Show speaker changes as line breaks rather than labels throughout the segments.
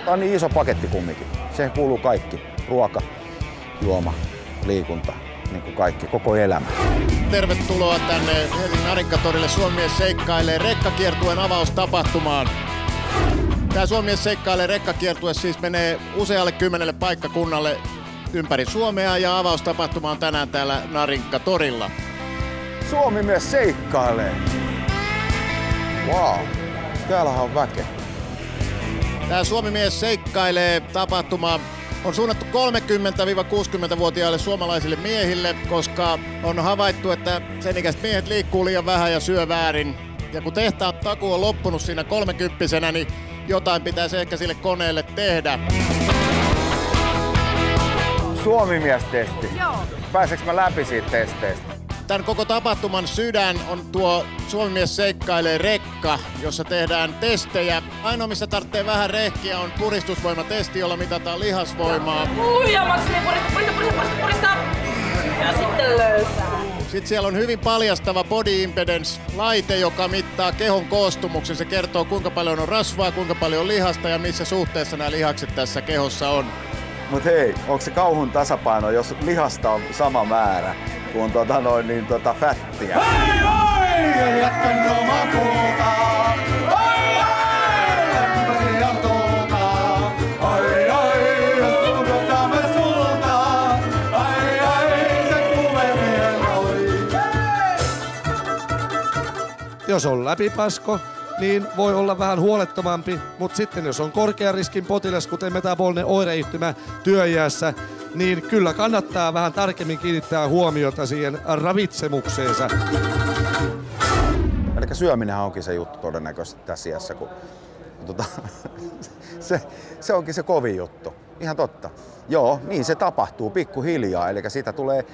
Tämä on niin iso paketti kumminkin. Siihen kuuluu kaikki. Ruoka, juoma, liikunta, niin kuin kaikki, koko elämä.
Tervetuloa tänne Helsingin Narinkatorille. Suomimies seikkailee rekkakiertueen avaustapahtumaan. Tämä Suomimies seikkailee rekkakiertue siis menee usealle 10 paikkakunnalle ympäri Suomea ja avaustapahtuma on tänään täällä Narinkatorilla.
Suomi myös seikkailee. Wow, täällähän on väkeä.
Tämä Suomi mies seikkailee tapahtuma on suunnattu 30-60-vuotiaille suomalaisille miehille, koska on havaittu, että sen ikäiset miehet liikkuu liian vähän ja syö väärin. Ja kun tehtaan takuu on loppunut siinä 30-vuotiaana, niin jotain pitäisi ehkä sille koneelle tehdä.
Suomi-mies-testi.
Joo.
Pääseekö mä läpi siitä testeistä?
Tämän koko tapahtuman sydän on tuo Suomi-mies seikkailee rekka, jossa tehdään testejä. Ainoa missä tarvitsee vähän rehkiä on puristusvoimatesti, jolla mitataan lihasvoimaa.
Uijamaksi, purista. Ja sitten löysää.
Sitten siellä on hyvin paljastava body impedance-laite, joka mittaa kehon koostumuksen. Se kertoo kuinka paljon on rasvaa, kuinka paljon on lihasta ja missä suhteessa nämä lihakset tässä kehossa on.
Mut hei, onko se kauhun tasapaino, jos lihasta on sama määrä kuin fättiä?
Hei hei! Jätkän oma kultaa! Ai ai! Lämpäsi ja tultaa! Ai ai! Jos suunnatamme sultaa! Ai ai! Se kuvemien oli!
Jos on läpipasko, niin voi olla vähän huolettomampi, mutta sitten jos on korkean riskin potilas, kuten metabolinen oireyhtymä työiässä, niin kyllä kannattaa vähän tarkemmin kiinnittää huomiota siihen ravitsemukseensa.
Eli syöminenhän onkin se juttu todennäköisesti tässä iässä, kun se onkin se kovin juttu. Ihan totta. Joo, niin se tapahtuu pikkuhiljaa, eli siitä tulee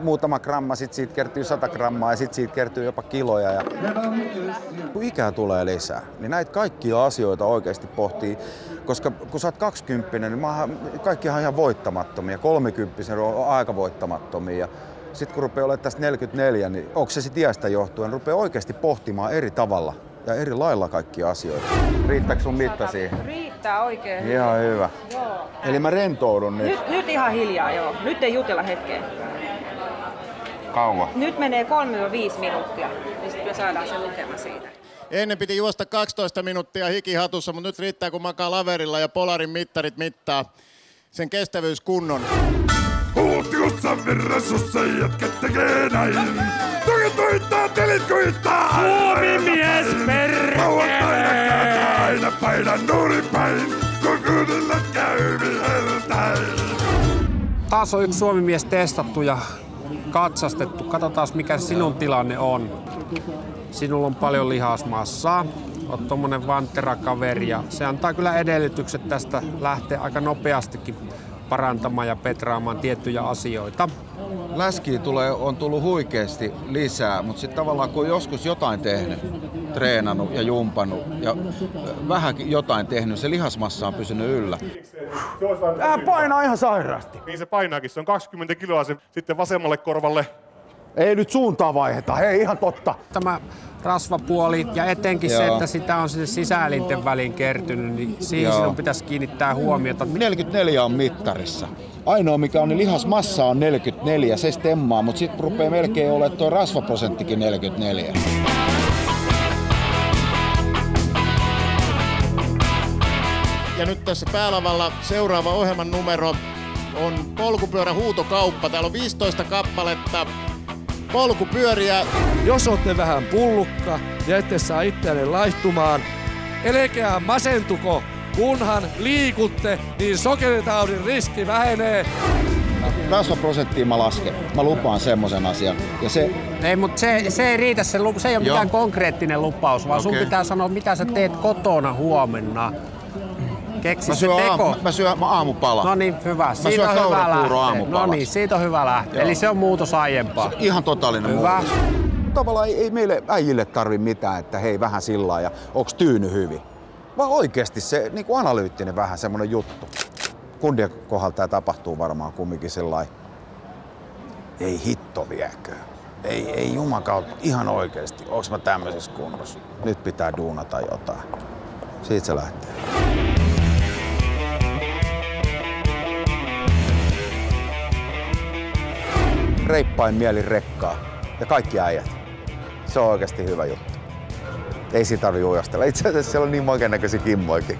muutama gramma, sitten siitä kertyy 100 grammaa ja sitten siitä kertyy jopa kiloja. Ja kun ikää tulee lisää, niin näitä kaikkia asioita oikeasti pohtii, koska kun sä oot 20, niin kaikki on ihan voittamattomia, 30 on aika voittamattomia. Sitten kun rupeaa olemaan tästä 44, niin onko se sitten iästä johtuen, rupeaa oikeasti pohtimaan eri tavalla ja eri lailla kaikkia asioita. Riittääkö sun mitta siihen?
Riittää oikein hyvin.
Ihan hyvä.
Joo.
Eli mä rentoudun nyt.
Nyt ihan hiljaa, joo. Nyt ei jutella hetkeä.
Kauan.
Nyt menee 3-5 minuuttia, niin sitten me saadaan sen lukema siitä.
Ennen piti juosta 12 minuuttia hikihatussa, mutta nyt riittää kun makaa laverilla ja Polarin mittarit mittaa sen kestävyyskunnon.
Huhtikuussa virrasussa jätkät tekee näin. Toki tuittaa, telit kuittaa. Suomi mies perkele! Lauantaina kääntää aina painan nurin päin. Kun kuunnellat käy viheltäin.
Taas on yksi Suomi-mies testattu ja katsastettu. Katsotaan mikä sinun tilanne on. Sinulla on paljon lihasmassaa. Oot tommonen vanttera kaveri ja se antaa kyllä edellytykset tästä lähteä aika nopeastikin parantamaan ja petraamaan tiettyjä asioita.
Läskiä on tullut huikeasti lisää, mutta sitten tavallaan kun on joskus jotain tehnyt, treenannut ja jumpannut ja vähänkin jotain tehnyt, se lihasmassa on pysynyt yllä.
Painaa ihan sairaasti.
Niin se painaakin, se on 20 kiloa se sitten vasemmalle korvalle.
Ei nyt suuntaa vaiheta, hei ihan totta.
Tämä rasvapuoli ja etenkin se, että sitä on sinne sisäelinten väliin kertynyt, niin siihen sinun pitäisi kiinnittää huomiota.
44 on mittarissa. Ainoa mikä on, niin lihasmassa on 44, se stemmaa, mutta sitten rupeaa melkein olemaan tuo rasvaprosenttikin 44.
Ja nyt tässä päälavalla seuraava ohjelman numero on polkupyörä huutokauppa. Täällä on 15 kappaletta polkupyöriä.
Jos olette vähän pullukka ja ette saa itseänne laihtumaan, älkää masentuko, kunhan liikutte, niin sokeritaudin riski vähenee.
Rasvaprosenttiin mä lasken. Mä lupaan semmoisen asian. Ja se...
Ei, mutta se ei riitä, se ei ole mikään konkreettinen lupaus, vaan sun pitää sanoa, mitä sä teet kotona huomenna. Keksi se teko.
Mä syön aamupala.
No niin, hyvä.
Mä
Siitä
syön
on hyvä
kaurapuuro
lähteä.
aamupalaksi.
No niin, siitä on hyvä lähteä. Eli se on muutos aiempaa.
Ihan totaalinen
hyvä.
muutos.
Tavallaan ei meille äijille tarvi mitään, että hei vähän sillä ja onks tyyny hyvin. Vaan oikeesti se niin kuin analyyttinen vähän semmonen juttu. Kundien kohdalla tää tapahtuu varmaan kumminkin sellainen. Ei hitto viekö. Ei jumakautta, ihan oikeesti. Onks mä tämmöisessä kunnossa? Nyt pitää duunata jotain. Siitä se lähtee. reippain mielin rekkaa ja kaikki äijät. Se on oikeasti hyvä juttu. Ei siitä tarvitse ujostella. Itse asiassa siellä on niin moiken näköisiä kimmoikin.